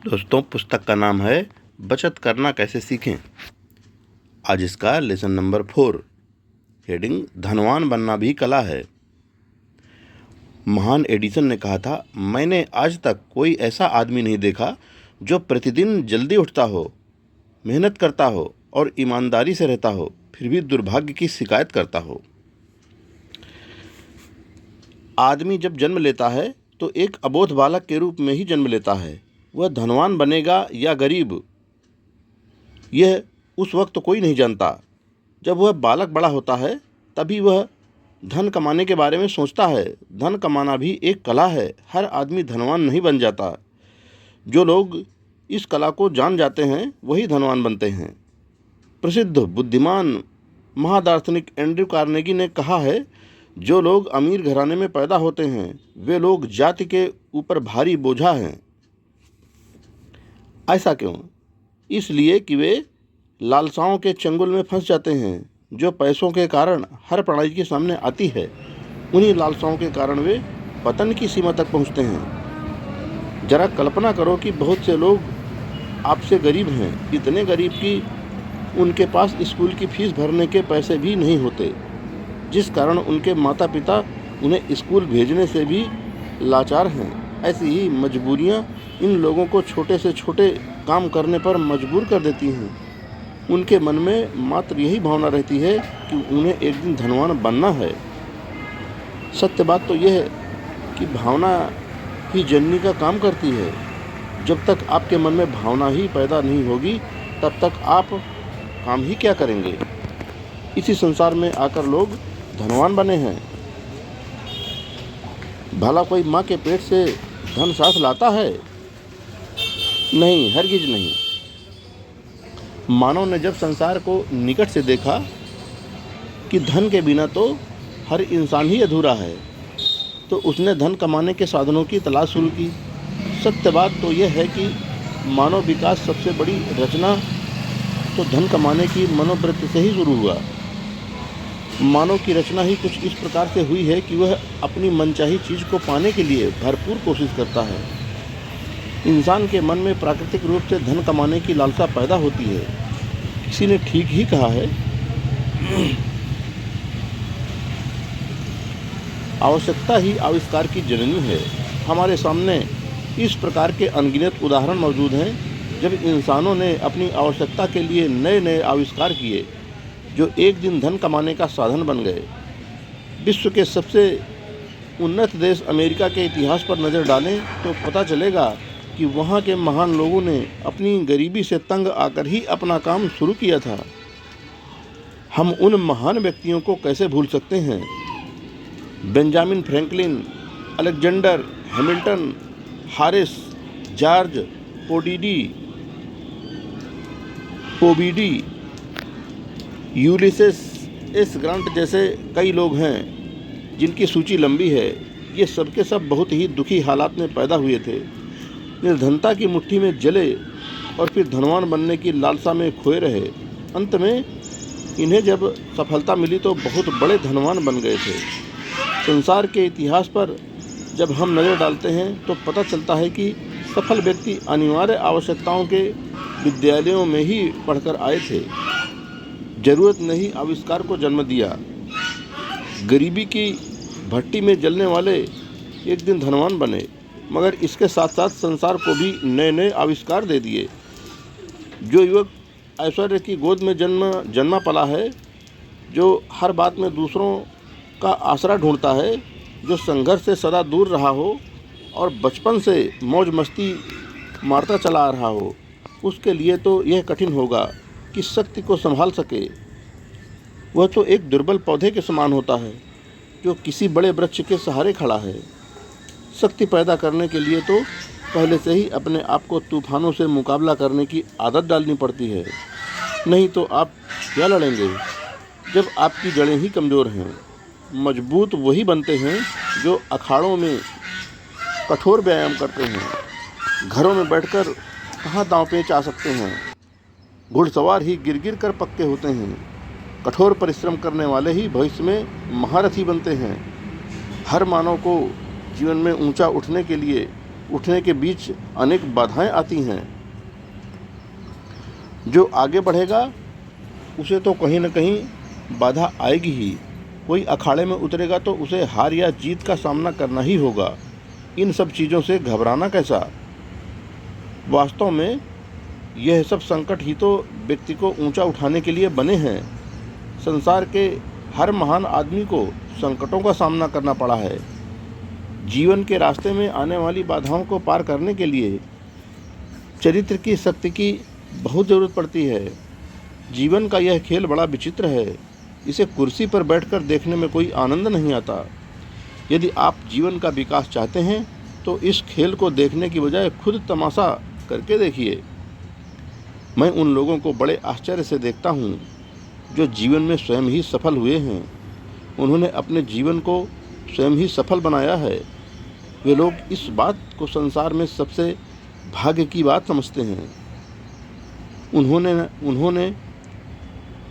दोस्तों, पुस्तक का नाम है बचत करना कैसे सीखें। आज इसका लेसन नंबर 4, हेडिंग धनवान बनना भी कला है। महान एडिसन ने कहा था, मैंने आज तक कोई ऐसा आदमी नहीं देखा जो प्रतिदिन जल्दी उठता हो, मेहनत करता हो और ईमानदारी से रहता हो, फिर भी दुर्भाग्य की शिकायत करता हो। आदमी जब जन्म लेता है तो एक अबोध बालक के रूप में ही जन्म लेता है। वह धनवान बनेगा या गरीब, यह उस वक्त कोई नहीं जानता। जब वह बालक बड़ा होता है तभी वह धन कमाने के बारे में सोचता है। धन कमाना भी एक कला है। हर आदमी धनवान नहीं बन जाता। जो लोग इस कला को जान जाते हैं वही धनवान बनते हैं। प्रसिद्ध बुद्धिमान महादार्शनिक एंड्रयू कार्नेगी ने कहा है, जो लोग अमीर घराने में पैदा होते हैं वे लोग जाति के ऊपर भारी बोझा हैं। ऐसा क्यों? इसलिए कि वे लालसाओं के चंगुल में फंस जाते हैं जो पैसों के कारण हर प्रणाली के सामने आती है। उन्हीं लालसाओं के कारण वे पतन की सीमा तक पहुंचते हैं। जरा कल्पना करो कि बहुत से लोग आपसे गरीब हैं, इतने गरीब कि उनके पास स्कूल की फीस भरने के पैसे भी नहीं होते, जिस कारण उनके माता पिता उन्हें स्कूल भेजने से भी लाचार हैं। ऐसी ही मजबूरियां इन लोगों को छोटे से छोटे काम करने पर मजबूर कर देती हैं। उनके मन में मात्र यही भावना रहती है कि उन्हें एक दिन धनवान बनना है। सत्य बात तो यह है कि भावना ही जननी का काम करती है। जब तक आपके मन में भावना ही पैदा नहीं होगी तब तक आप काम ही क्या करेंगे। इसी संसार में आकर लोग धनवान बने हैं। भला कोई माँ के पेट से धन साथ लाता है? नहीं, हरगिज नहीं। मानव ने जब संसार को निकट से देखा कि धन के बिना तो हर इंसान ही अधूरा है, तो उसने धन कमाने के साधनों की तलाश शुरू की। सत्य बात तो यह है कि मानव विकास सबसे बड़ी रचना तो धन कमाने की मनोवृत्ति से ही शुरू हुआ। मानव की रचना ही कुछ इस प्रकार से हुई है कि वह अपनी मनचाही चीज़ को पाने के लिए भरपूर कोशिश करता है। इंसान के मन में प्राकृतिक रूप से धन कमाने की लालसा पैदा होती है। किसी ने ठीक ही कहा है, आवश्यकता ही आविष्कार की जननी है। हमारे सामने इस प्रकार के अनगिनत उदाहरण मौजूद हैं जब इंसानों ने अपनी आवश्यकता के लिए नए नए आविष्कार किए जो एक दिन धन कमाने का साधन बन गए। विश्व के सबसे उन्नत देश अमेरिका के इतिहास पर नज़र डालें तो पता चलेगा कि वहाँ के महान लोगों ने अपनी गरीबी से तंग आकर ही अपना काम शुरू किया था। हम उन महान व्यक्तियों को कैसे भूल सकते हैं? Benjamin Franklin, Alexander Hamilton, Harris, George पोबिडी, यूलिसेस एस ग्रांट जैसे कई लोग हैं जिनकी सूची लंबी है। ये सब के सब बहुत ही दुखी हालात में पैदा हुए थे। निर्धनता की मुट्ठी में जले और फिर धनवान बनने की लालसा में खोए रहे। अंत में इन्हें जब सफलता मिली तो बहुत बड़े धनवान बन गए थे। संसार के इतिहास पर जब हम नज़र डालते हैं तो पता चलता है कि सफल व्यक्ति अनिवार्य आवश्यकताओं के विद्यालयों में ही पढ़कर आए थे। जरूरत ने ही आविष्कार को जन्म दिया। गरीबी की भट्टी में जलने वाले एक दिन धनवान बने, मगर इसके साथ साथ संसार को भी नए नए आविष्कार दे दिए। जो युवक ऐश्वर्य की गोद में जन्मा पला है, जो हर बात में दूसरों का आसरा ढूंढता है, जो संघर्ष से सदा दूर रहा हो और बचपन से मौज मस्ती मारता चला आ रहा हो, उसके लिए तो यह कठिन होगा कि शक्ति को संभाल सके। वह तो एक दुर्बल पौधे के समान होता है जो किसी बड़े वृक्ष के सहारे खड़ा है। शक्ति पैदा करने के लिए तो पहले से ही अपने आप को तूफानों से मुकाबला करने की आदत डालनी पड़ती है, नहीं तो आप क्या लड़ेंगे जब आपकी जड़ें ही कमज़ोर हैं। मजबूत वही बनते हैं जो अखाड़ों में कठोर व्यायाम करते हैं। घरों में बैठकर कहाँ दांव पेच आ सकते हैं। घुड़सवार ही गिर गिर कर पक्के होते हैं। कठोर परिश्रम करने वाले ही भविष्य में महारथी बनते हैं। हर मानव को जीवन में ऊंचा उठने के लिए उठने के बीच अनेक बाधाएं आती हैं। जो आगे बढ़ेगा उसे तो कहीं न कहीं बाधा आएगी ही। कोई अखाड़े में उतरेगा तो उसे हार या जीत का सामना करना ही होगा। इन सब चीज़ों से घबराना कैसा? वास्तव में यह सब संकट ही तो व्यक्ति को ऊंचा उठाने के लिए बने हैं। संसार के हर महान आदमी को संकटों का सामना करना पड़ा है। जीवन के रास्ते में आने वाली बाधाओं को पार करने के लिए चरित्र की शक्ति की बहुत ज़रूरत पड़ती है। जीवन का यह खेल बड़ा विचित्र है। इसे कुर्सी पर बैठकर देखने में कोई आनंद नहीं आता। यदि आप जीवन का विकास चाहते हैं तो इस खेल को देखने की बजाय खुद तमाशा करके देखिए। मैं उन लोगों को बड़े आश्चर्य से देखता हूँ जो जीवन में स्वयं ही सफल हुए हैं। उन्होंने अपने जीवन को स्वयं ही सफल बनाया है। वे लोग इस बात को संसार में सबसे भाग्य की बात समझते हैं। उन्होंने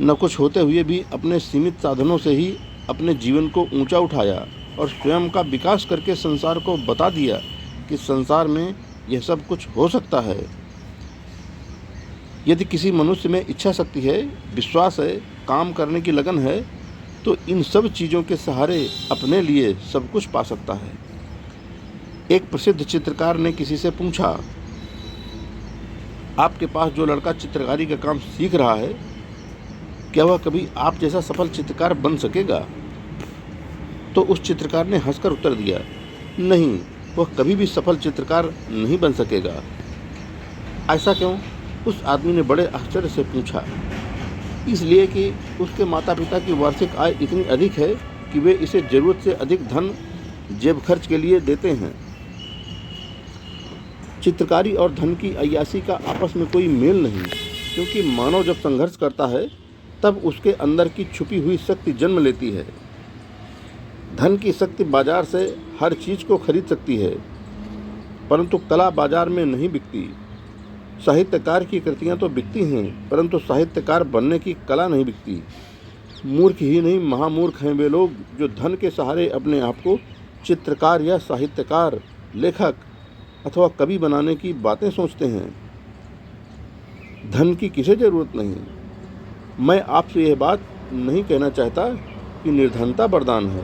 न कुछ होते हुए भी अपने सीमित साधनों से ही अपने जीवन को ऊंचा उठाया और स्वयं का विकास करके संसार को बता दिया कि संसार में यह सब कुछ हो सकता है। यदि किसी मनुष्य में इच्छा शक्ति है, विश्वास है, काम करने की लगन है, तो इन सब चीज़ों के सहारे अपने लिए सब कुछ पा सकता है। एक प्रसिद्ध चित्रकार ने किसी से पूछा, आपके पास जो लड़का चित्रकारी का काम सीख रहा है, क्या वह कभी आप जैसा सफल चित्रकार बन सकेगा? तो उस चित्रकार ने हंसकर उत्तर दिया, नहीं, वह कभी भी सफल चित्रकार नहीं बन सकेगा। ऐसा क्यों? उस आदमी ने बड़े आश्चर्य से पूछा। इसलिए कि उसके माता पिता की वार्षिक आय इतनी अधिक है कि वे इसे ज़रूरत से अधिक धन जेब खर्च के लिए देते हैं। चित्रकारी और धन की अय्यासी का आपस में कोई मेल नहीं, क्योंकि मानव जब संघर्ष करता है तब उसके अंदर की छुपी हुई शक्ति जन्म लेती है। धन की शक्ति बाजार से हर चीज़ को खरीद सकती है, परंतु कला बाजार में नहीं बिकती। साहित्यकार की कृतियां तो बिकती हैं, परंतु साहित्यकार बनने की कला नहीं बिकती। मूर्ख ही नहीं, महामूर्ख हैं वे लोग जो धन के सहारे अपने आप को चित्रकार या साहित्यकार, लेखक अथवा कवि बनाने की बातें सोचते हैं। धन की किसे ज़रूरत नहीं। मैं आपसे यह बात नहीं कहना चाहता कि निर्धनता वरदान है।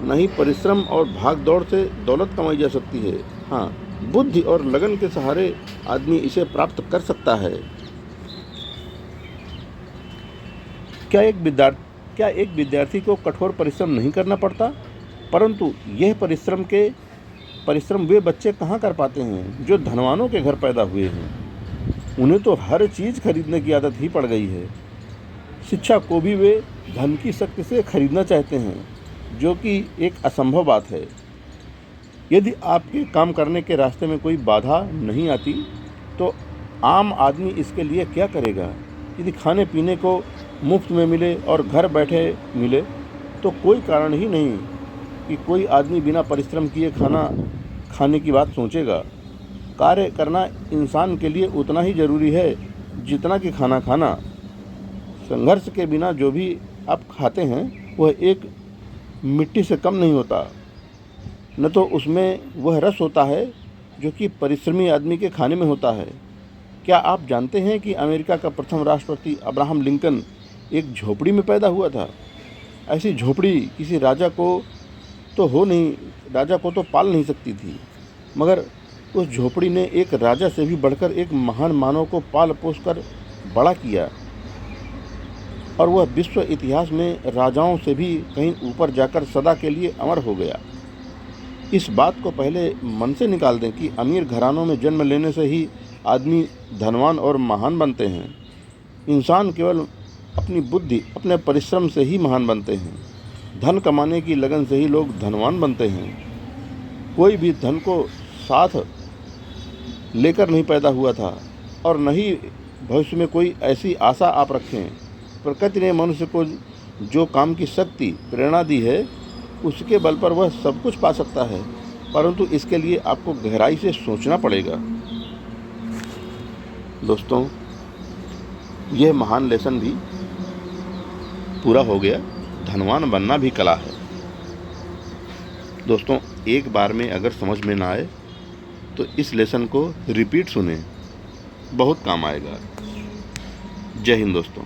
नहीं परिश्रम और भाग दौड़ से दौलत कमाई जा सकती है। हाँ, बुद्धि और लगन के सहारे आदमी इसे प्राप्त कर सकता है। क्या एक विद्यार्थी को कठोर परिश्रम नहीं करना पड़ता? परंतु यह परिश्रम वे बच्चे कहाँ कर पाते हैं जो धनवानों के घर पैदा हुए हैं। उन्हें तो हर चीज़ खरीदने की आदत ही पड़ गई है। शिक्षा को भी वे धन की शक्ति से खरीदना चाहते हैं, जो कि एक असंभव बात है। यदि आपके काम करने के रास्ते में कोई बाधा नहीं आती तो आम आदमी इसके लिए क्या करेगा? यदि खाने पीने को मुफ्त में मिले और घर बैठे मिले तो कोई कारण ही नहीं कि कोई आदमी बिना परिश्रम किए खाना खाने की बात सोचेगा। कार्य करना इंसान के लिए उतना ही ज़रूरी है जितना कि खाना खाना। संघर्ष के बिना जो भी आप खाते हैं वह एक मिट्टी से कम नहीं होता, न तो उसमें वह रस होता है जो कि परिश्रमी आदमी के खाने में होता है। क्या आप जानते हैं कि अमेरिका का प्रथम राष्ट्रपति अब्राहम लिंकन एक झोपड़ी में पैदा हुआ था? ऐसी झोपड़ी किसी राजा को तो पाल नहीं सकती थी, मगर उस झोपड़ी ने एक राजा से भी बढ़कर एक महान मानव को पाल पोस कर बड़ा किया, और वह विश्व इतिहास में राजाओं से भी कहीं ऊपर जाकर सदा के लिए अमर हो गया। इस बात को पहले मन से निकाल दें कि अमीर घरानों में जन्म लेने से ही आदमी धनवान और महान बनते हैं। इंसान केवल अपनी बुद्धि, अपने परिश्रम से ही महान बनते हैं। धन कमाने की लगन से ही लोग धनवान बनते हैं। कोई भी धन को साथ लेकर नहीं पैदा हुआ था और न ही भविष्य में कोई ऐसी आशा आप रखें। प्रकृति ने मनुष्य को जो काम की शक्ति, प्रेरणा दी है, उसके बल पर वह सब कुछ पा सकता है, परंतु इसके लिए आपको गहराई से सोचना पड़ेगा। दोस्तों, यह महान लेसन भी पूरा हो गया। धनवान बनना भी कला है। दोस्तों, एक बार में अगर समझ में ना आए तो इस लेसन को रिपीट सुने, बहुत काम आएगा। जय हिंद दोस्तों।